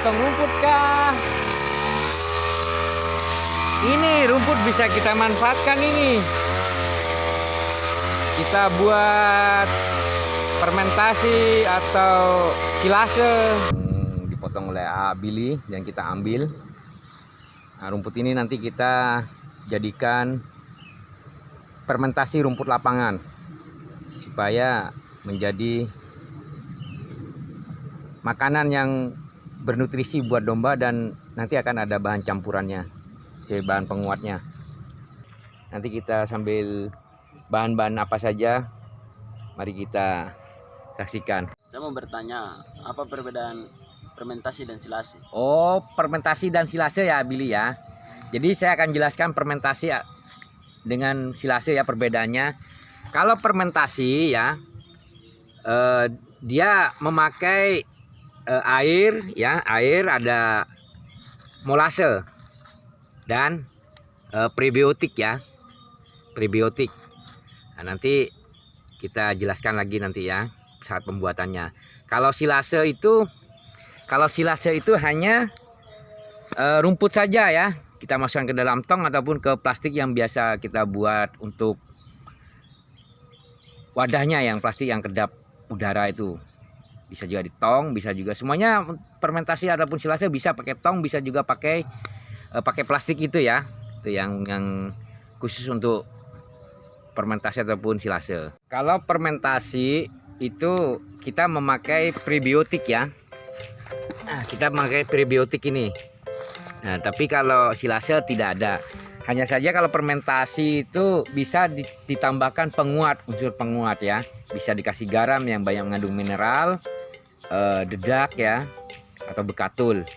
potong rumput kah? Ini rumput bisa kita manfaatkan ini. Kita buat fermentasi atau silase. Dipotong oleh Billy dan kita ambil. Nah, rumput ini nanti kita jadikan fermentasi rumput lapangan supaya menjadi makanan yang bernutrisi buat domba, dan nanti akan ada bahan campurannya, bahan penguatnya. Nanti kita sambil bahan-bahan apa saja, mari kita saksikan. Saya mau bertanya, apa perbedaan fermentasi dan silase? Oh, fermentasi dan silase ya Billy ya. Jadi saya akan jelaskan fermentasi dengan silase ya perbedaannya. Kalau fermentasi ya, dia memakai air ya, air, ada molase dan prebiotik ya, prebiotik. Nah, nanti kita jelaskan lagi nanti ya saat pembuatannya. Kalau silase itu hanya rumput saja ya, kita masukkan ke dalam tong ataupun ke plastik yang biasa kita buat untuk wadahnya, yang plastik yang kedap udara itu. Bisa juga di tong, bisa juga semuanya fermentasi ataupun silase bisa pakai tong, bisa juga pakai plastik itu ya. Itu yang khusus untuk fermentasi ataupun silase. Kalau fermentasi itu kita memakai prebiotik ya. Nah, kita memakai prebiotik ini. Nah, tapi kalau silase tidak ada. Hanya saja kalau fermentasi itu bisa ditambahkan penguat, unsur penguat ya. Bisa dikasih garam yang banyak mengandung mineral, dedak ya, atau bekatul.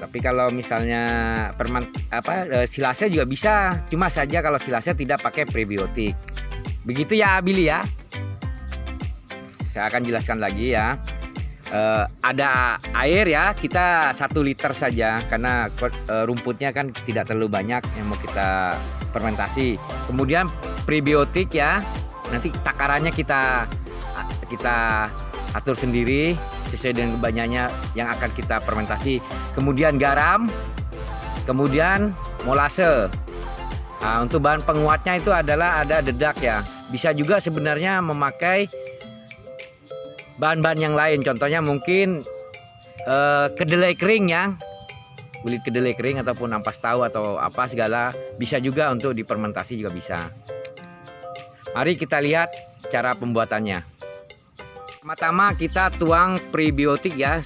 Tapi kalau misalnya silase juga bisa, cuma saja kalau silase tidak pakai prebiotik. Begitu ya Billy ya. Saya akan jelaskan lagi ya. Ada air ya, kita 1 liter saja karena rumputnya kan tidak terlalu banyak yang mau kita fermentasi. Kemudian prebiotik ya, nanti takarannya kita atur sendiri sesuai dengan banyaknya yang akan kita fermentasi. Kemudian garam, kemudian molase. Nah, untuk bahan penguatnya itu adalah ada dedak ya. Bisa juga sebenarnya memakai bahan-bahan yang lain. Contohnya mungkin kedelai kering ya, kulit kedelai kering ataupun ampas tahu atau apa segala, bisa juga untuk difermentasi juga bisa. Mari kita lihat cara pembuatannya. Pertama kita tuang prebiotik ya,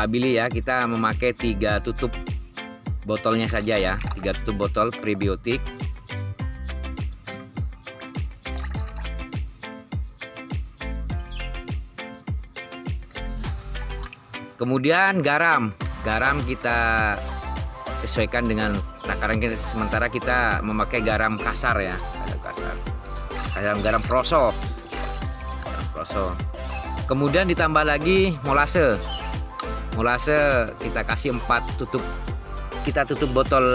Billy ya. Kita memakai 3 tutup botolnya saja ya, 3 tutup botol prebiotik. Kemudian garam kita sesuaikan dengan takaran kita. Sementara kita memakai garam kasar ya, garam proso. Kemudian ditambah lagi molase kita kasih 4 tutup. Kita tutup botol,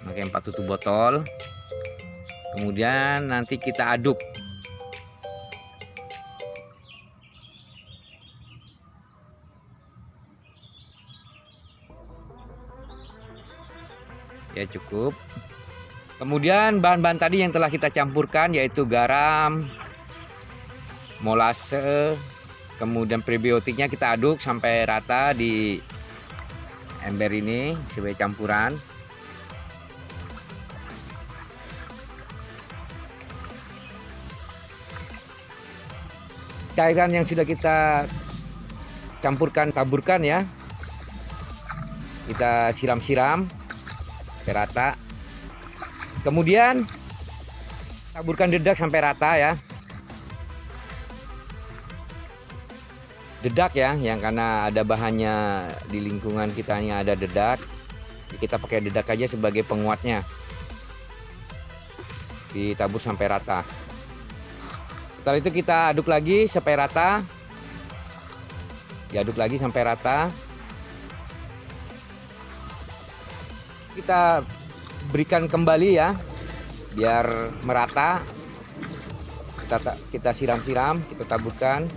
pakai 4 tutup botol. Kemudian nanti kita aduk. Ya cukup. Kemudian bahan-bahan tadi yang telah kita campurkan yaitu garam, molase, kemudian prebiotiknya kita aduk sampai rata di ember ini sebagai campuran. Cairan yang sudah kita taburkan ya, kita siram-siram sampai rata. Kemudian taburkan dedak sampai rata ya. Dedak ya, yang karena ada bahannya di lingkungan kita ini ada dedak, kita pakai dedak aja sebagai penguatnya. Ditabur sampai rata. Setelah itu kita aduk lagi sampai rata. Diaduk lagi sampai rata. Kita berikan kembali ya biar merata. Kita siram-siram, kita taburkan.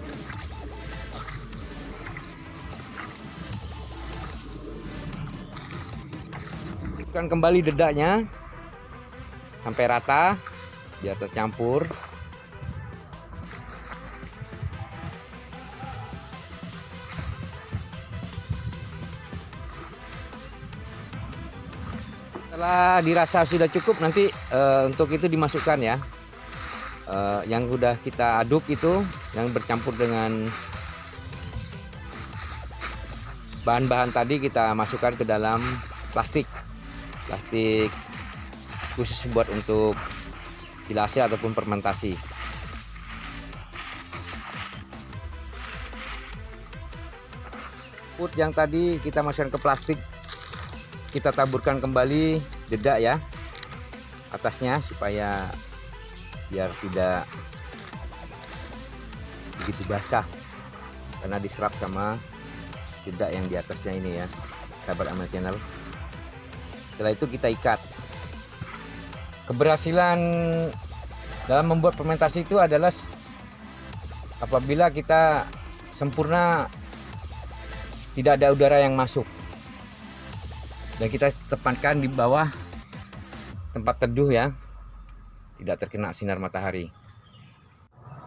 Masukkan kembali dedaknya sampai rata biar tercampur. Setelah dirasa sudah cukup, nanti untuk itu dimasukkan ya. Yang sudah kita aduk itu yang bercampur dengan bahan-bahan tadi kita masukkan ke dalam plastik khusus buat untuk silase ataupun fermentasi. Rumput yang tadi kita masukkan ke plastik, kita taburkan kembali dedak ya atasnya supaya biar tidak begitu basah karena diserap sama dedak yang di atasnya ini ya, sahabat Amel Channel. Setelah itu kita ikat. Keberhasilan dalam membuat fermentasi itu adalah apabila kita sempurna tidak ada udara yang masuk dan kita tempatkan di bawah tempat teduh ya, tidak terkena sinar matahari.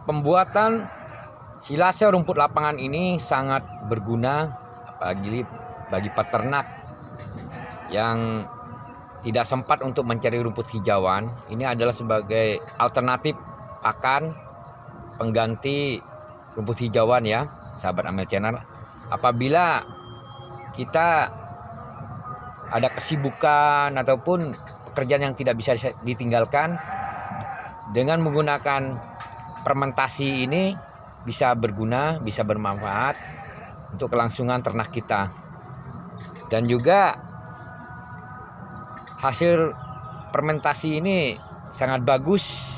Pembuatan silase rumput lapangan ini sangat berguna bagi peternak yang tidak sempat untuk mencari rumput hijauan. Ini adalah sebagai alternatif pakan pengganti rumput hijauan ya, sahabat Amel Channel. Apabila kita ada kesibukan ataupun pekerjaan yang tidak bisa ditinggalkan, dengan menggunakan fermentasi ini bisa berguna, bisa bermanfaat untuk kelangsungan ternak kita. Dan juga hasil fermentasi ini sangat bagus,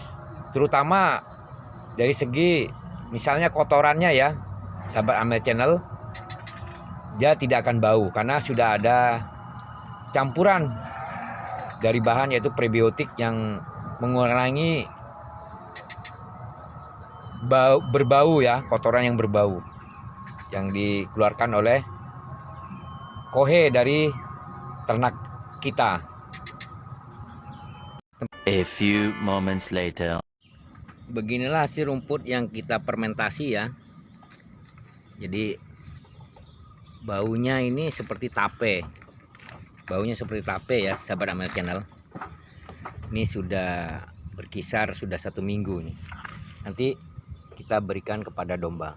terutama dari segi misalnya kotorannya ya, sahabat Amel Channel, dia tidak akan bau karena sudah ada campuran dari bahan yaitu prebiotik yang mengurangi berbau ya, kotoran yang berbau yang dikeluarkan oleh kohe dari ternak kita. A few moments later. Beginilah hasil rumput yang kita fermentasi ya. Jadi baunya ini seperti tape. Baunya seperti tape ya, sahabat Amel Channel. Ini sudah berkisar sudah 1 minggu nih. Nanti kita berikan kepada domba.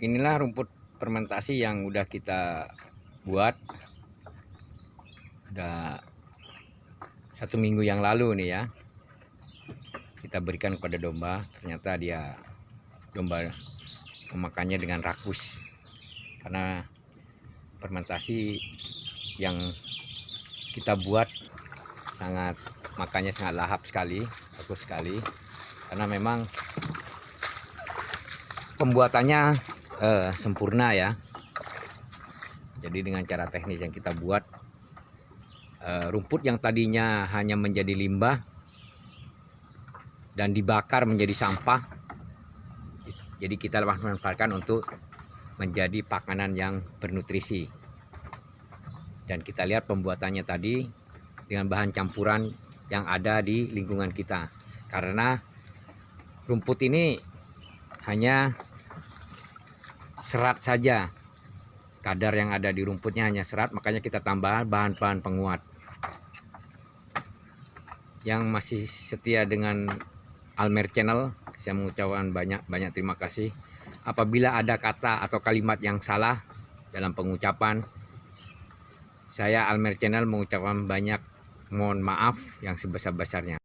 Inilah rumput fermentasi yang udah kita buat. Udah 1 minggu yang lalu nih ya. Kita berikan kepada domba. Ternyata domba memakannya dengan rakus. Karena fermentasi yang kita buat makannya sangat lahap sekali, bagus sekali. Karena memang pembuatannya sempurna ya. Jadi dengan cara teknis yang kita buat, rumput yang tadinya hanya menjadi limbah dan dibakar menjadi sampah, jadi kita manfaatkan untuk menjadi makanan yang bernutrisi. Dan kita lihat pembuatannya tadi dengan bahan campuran yang ada di lingkungan kita. Karena rumput ini hanya serat saja, kadar yang ada di rumputnya hanya serat, makanya kita tambah bahan-bahan penguat. Yang masih setia dengan Almer Channel, saya mengucapkan banyak terima kasih. Apabila ada kata atau kalimat yang salah dalam pengucapan, saya Almer Channel mengucapkan banyak mohon maaf yang sebesar-besarnya.